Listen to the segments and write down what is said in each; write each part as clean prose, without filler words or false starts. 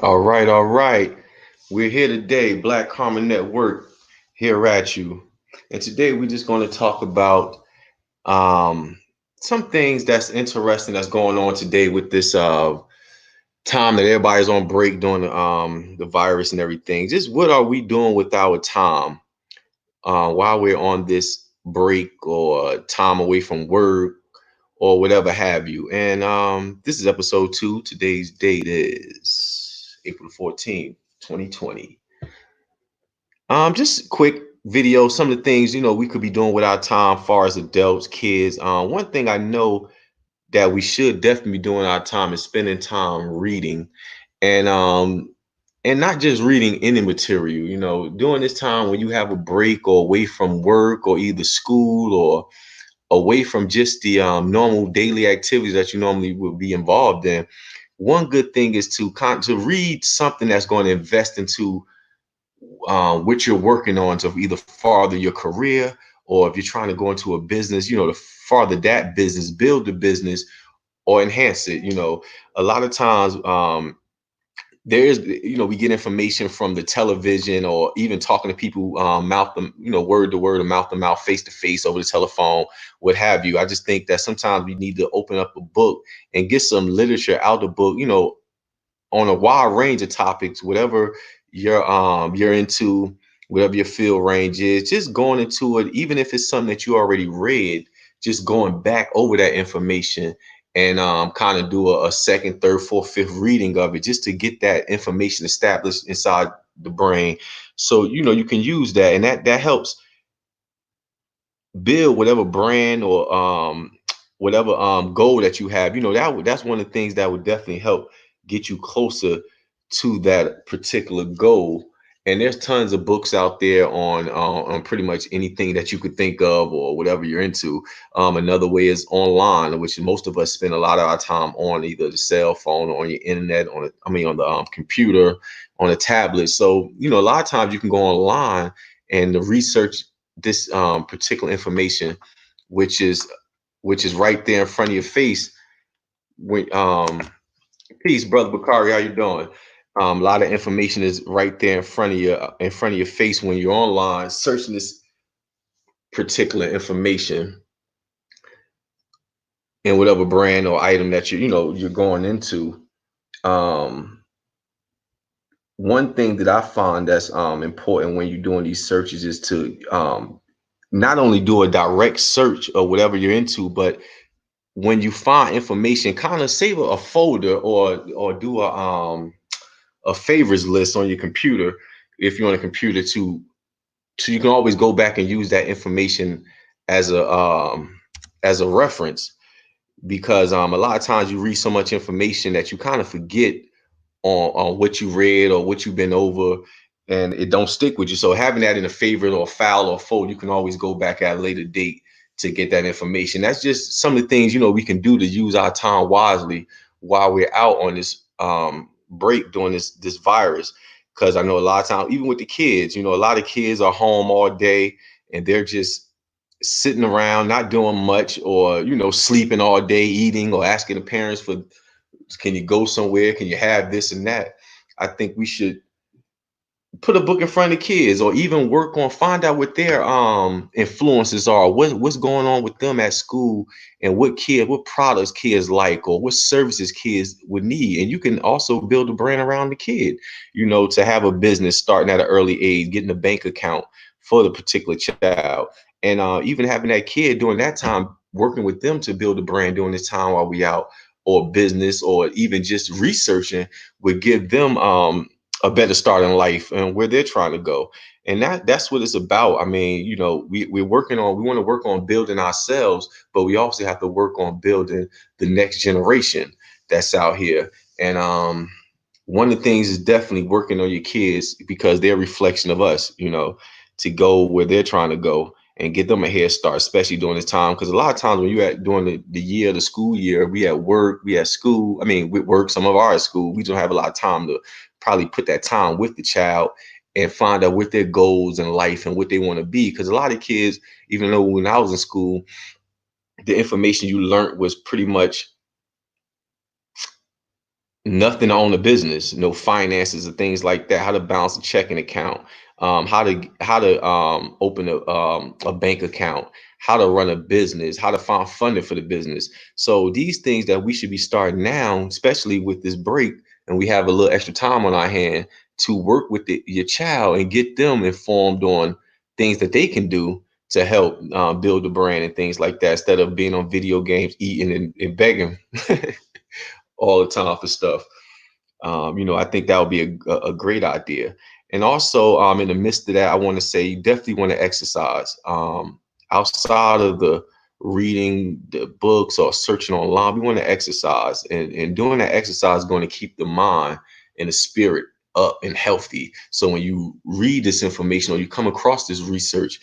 All right, all right. We're here today, Black Karma Network, here at you. And today we're just going to talk about um, some things that's interesting that's going on today with this time that everybody's on break during the virus and everything. Just what are we doing with our time while we're on this break or time away from work or whatever have you. And this is episode 2. Today's date is April 14th, 2020. Just quick video, some of the things we could be doing with our time, far as adults, kids. One thing I know that we should definitely be doing our time is spending time reading, and not just reading any material. During this time when you have a break or away from work or either school or away from just the normal daily activities that you normally would be involved in. One good thing is to read something that's going to invest into what you're working on to either farther your career, or if you're trying to go into a business, to farther that business, build the business, or enhance it. A lot of times there is, we get information from the television or even talking to people, mouth to, word to word or mouth to mouth, face to face, over the telephone, what have you. I just think that sometimes we need to open up a book and get some literature out the book, on a wide range of topics, whatever you're into, whatever your field range is, just going into it, even if it's something that you already read, just going back over that information and kind of do a second, third, fourth, fifth reading of it, just to get that information established inside the brain. So you can use that, and that helps build whatever brand or whatever goal that you have. That's one of the things that would definitely help get you closer to that particular goal. And there's tons of books out there on pretty much anything that you could think of or whatever you're into. Another way is online, which most of us spend a lot of our time on, either the cell phone or on your internet, on the computer, on a tablet. So a lot of times you can go online and the research this particular information, which is right there in front of your face. When Peace, brother Bakari, how you doing? A lot of information is right there in front of your face when you're online searching this particular information in whatever brand or item that you're going into. Um, One thing that I find that's important when you're doing these searches is to not only do a direct search of whatever you're into, but when you find information, kind of save a folder or do a favorites list on your computer, if you're on a computer, to so you can always go back and use that information as a reference, because a lot of times you read so much information that you kind of forget on what you read or what you've been over, and it don't stick with you. So having that in a favorite or a file or a folder, you can always go back at a later date to get that information. That's just some of the things we can do to use our time wisely while we're out on this break during this virus. Because I know a lot of times, even with the kids, a lot of kids are home all day and they're just sitting around not doing much, or sleeping all day, eating, or asking the parents for, can you go somewhere? Can you have this and that? I think we should put a book in front of kids, or even work on, find out what their influences are, what's going on with them at school, and what products kids like, or what services kids would need. And you can also build a brand around the kid, to have a business starting at an early age, getting a bank account for the particular child, and even having that kid during that time, working with them to build a brand during this time while we out, or business, or even just researching, would give them a better start in life and where they're trying to go. And that's what it's about. I mean, we want to work on building ourselves, but we also have to work on building the next generation that's out here. And one of the things is definitely working on your kids, because they're a reflection of us, to go where they're trying to go and get them a head start, especially during this time. Because a lot of times when you're at during the school year, we at work, we at school. I mean, with work, some of our at school, we don't have a lot of time to probably put that time with the child and find out what their goals in life and what they want to be. Because a lot of kids, even though when I was in school, the information you learned was pretty much nothing to own a business, no finances or things like that, how to balance a checking account, how to open a bank account, how to run a business, how to find funding for the business. So these things that we should be starting now, especially with this break, and we have a little extra time on our hand to work with your child and get them informed on things that they can do to help build the brand and things like that, instead of being on video games, eating and begging all the time for stuff. I think that would be a great idea. And also, in the midst of that, I want to say you definitely want to exercise. Outside of the reading the books or searching online, we want to exercise. And doing that exercise is going to keep the mind and the spirit up and healthy. So when you read this information or you come across this research,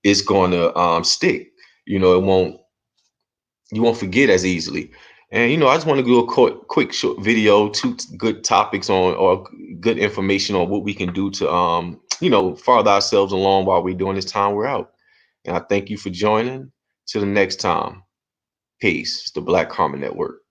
it's going to stick. It won't you won't forget as easily. And I just want to do a quick short video, two good topics on or good information on what we can do to farther ourselves along while we're doing this time we're out. And I thank you for joining. Till the next time. Peace. It's the Black Karma Network.